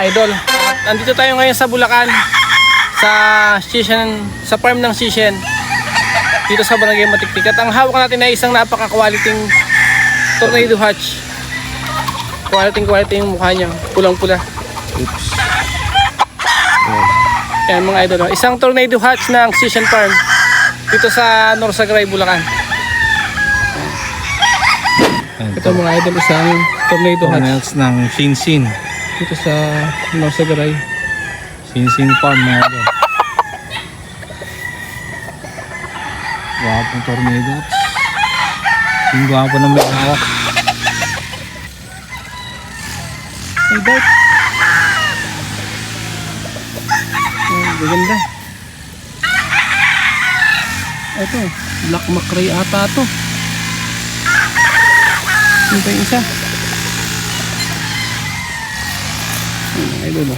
idol. At nandito tayo ngayon sa Bulacan, sa Sishen, sa farm ng Sishen, dito sa Barangay Matiktik. At ang hawak natin ay isang napaka-quality tornado hatch. Quality yung mukha niya, pulang-pula. Oops. Yan mga idol, isang tornado hatch ng Sishen farm dito sa Norsagaray, Bulacan. Ito mga idol, isang tornado hatch ng Shinsin. dito sa Norsagaray. Shinsin farm mga idol. Wapong tornado. Yung gwapo na may hawak. Ay, dart. Gaganda. Ito, black macrae ata ito. Ito yung isa. Ay, doon.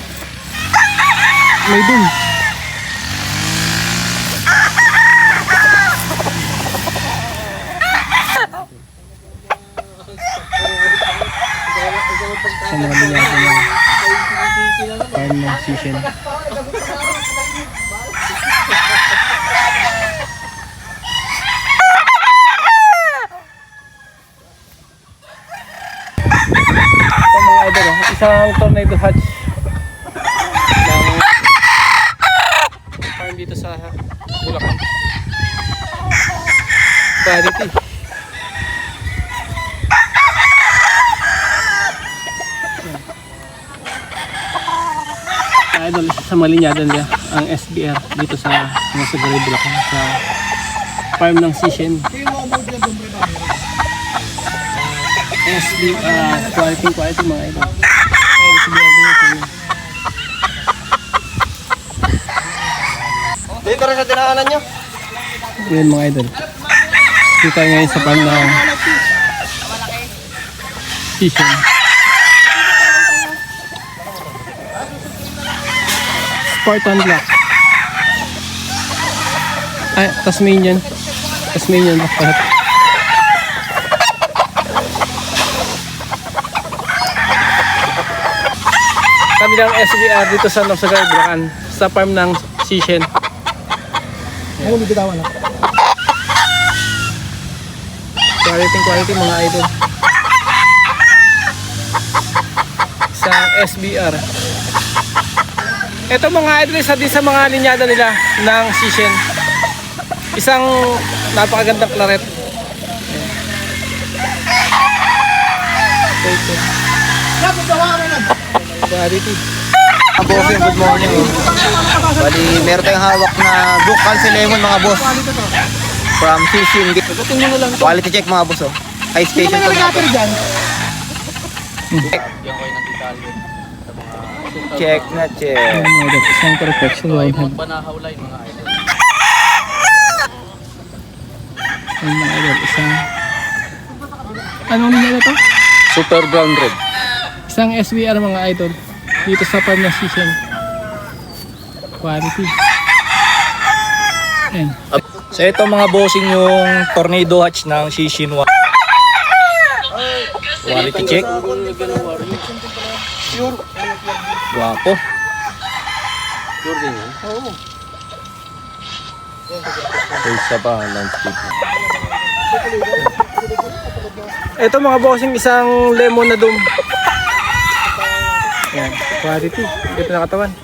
May doon. Sa mga linyado ng farm ng Sishen. Ito mga idol, isang tornado hatch ng farm dito sa Bulacan. Quality. Idol, isa sa malinyadan niya ang SBR dito sa Norsagaray, Bulacan, sa farm ng Sishen. Quality mga idol. Ayun, SBR din ito. Dito rin sa tinakanan nyo. Ayun mga idol. Dito tayo ngayon sa farm ng Sishen. Spartan Black. Ay, Tasmanian Black pala. Kami ng SBR dito sa Norsagaray, Bulacan, sa farm ng Sishen. Ano bibitawan na? Quality mga idol. Sa SBR. Ito mga idol, isa din sa mga linyada nila ng Sishen. Isang napakagandang claret. Ito. Quality. Boss, good morning. Bali, meron tayong hawak na book cancel lemon mga boss. From Sishen. Quality check mga boss. High station to mga boss. Check na check. Isang perfection line hand. Banahaw line mga idol. Ayun mga idol, isang anong linyada to? Super brown red. Isang SBR mga idol dito sa farm ng Sishen. Quality. Ayan. So ito mga bossing yung tornado hatch ng Shishin. Quality check. Guwapo. Sure din yan? Oo. Isa pa landscape. Ito mga bossing, isang lemon na dome. Ayan, quality. Ito na katawan.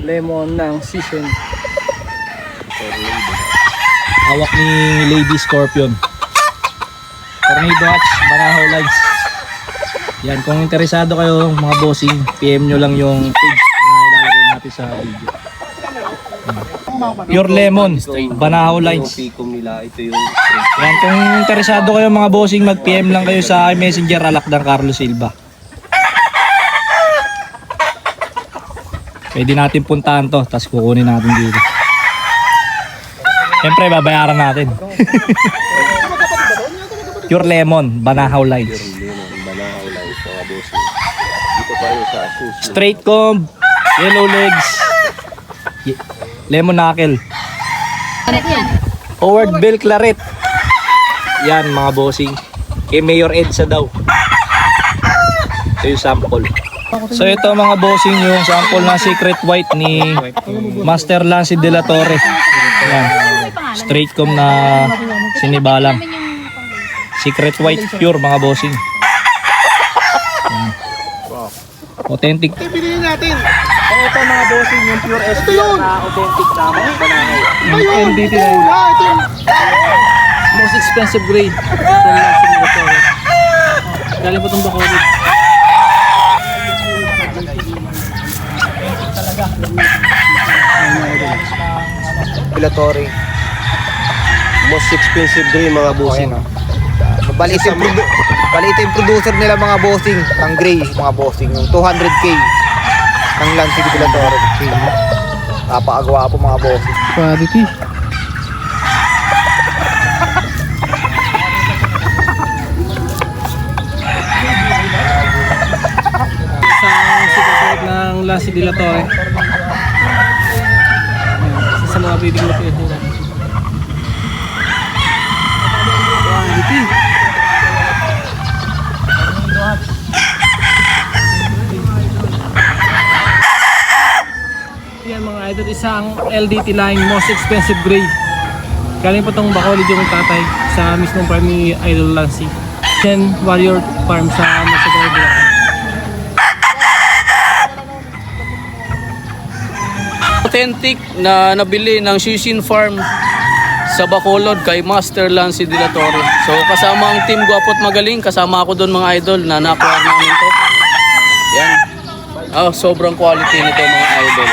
Lemon ng Sishen. Hawak ni Lady Scorpion. Tornado hatch, Banahaw Lines. Yan, kung interesado kayo mga bossing, PM nyo lang yung page na ilalagay natin sa video. Pure Lemon, Banahaw Lines. Yan, kung interesado kayo mga bossing, mag-PM lang kayo sa aking messenger, Alakdan Carlos Silva. Pwede natin puntahan to, tapos kukunin natin dito. Siyempre, babayaran natin. Pure Lemon, Banahaw Lines. Straight comb, yellow legs, lemon knuckle. Howard Bell Claret. Yan mga bossing. Kay Mayor Edsa daw. Ito yung sample. So ito mga bossing yung sample na Secret White ni Master Lancy De La Torre. Yan. Straight comb na sinibalang. Secret White pure mga bossing. Yan. Authentic. Bilhin natin. So ito mga bossing yung pure SBR na authentic na mga banahe. Yung LDT na yun. Ito yung Most expensive grade from Lancy De La Torre. Galing po itong Bacolod. Pilatory. Most expensive day mga bossing. Bali ito yung producer nila mga bossing ng gray, mga bossing, yung 200k ng Lancy de la Torre. Napakagawa po mga bossing. quality. Isang secret ng Lancy De La Torre. Isa sa mga breeding na pinatunan. Quality. Yan mga idol, isang LDT line, most expensive grade. Galing pa tong Bacolod yung tatay sa mismong farm ni Idol Lancy. Yan, Warrior Farm sa Masagay, Bulacan. Authentic na nabili ng Shishin Farm sa Bacolod kay Master Lancy De La Torre. So kasama ang team Guwapot Magaling, kasama ako doon mga idol na nakuha namin to. Yan. Sobrang quality nito mga idol.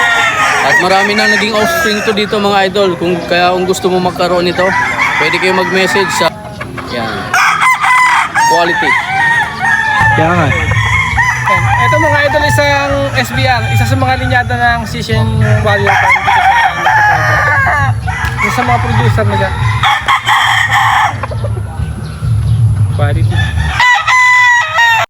At marami na naging offspring to dito mga idol. Kung gusto mo magkaroon nito, pwede kayo mag-message sa yan. Quality. Kaya nga. Ito mga idol, isang SBR, isa sa mga linyada ng Shishin Warrior Farm dito sa Masagay. Isa sa mga producer nila.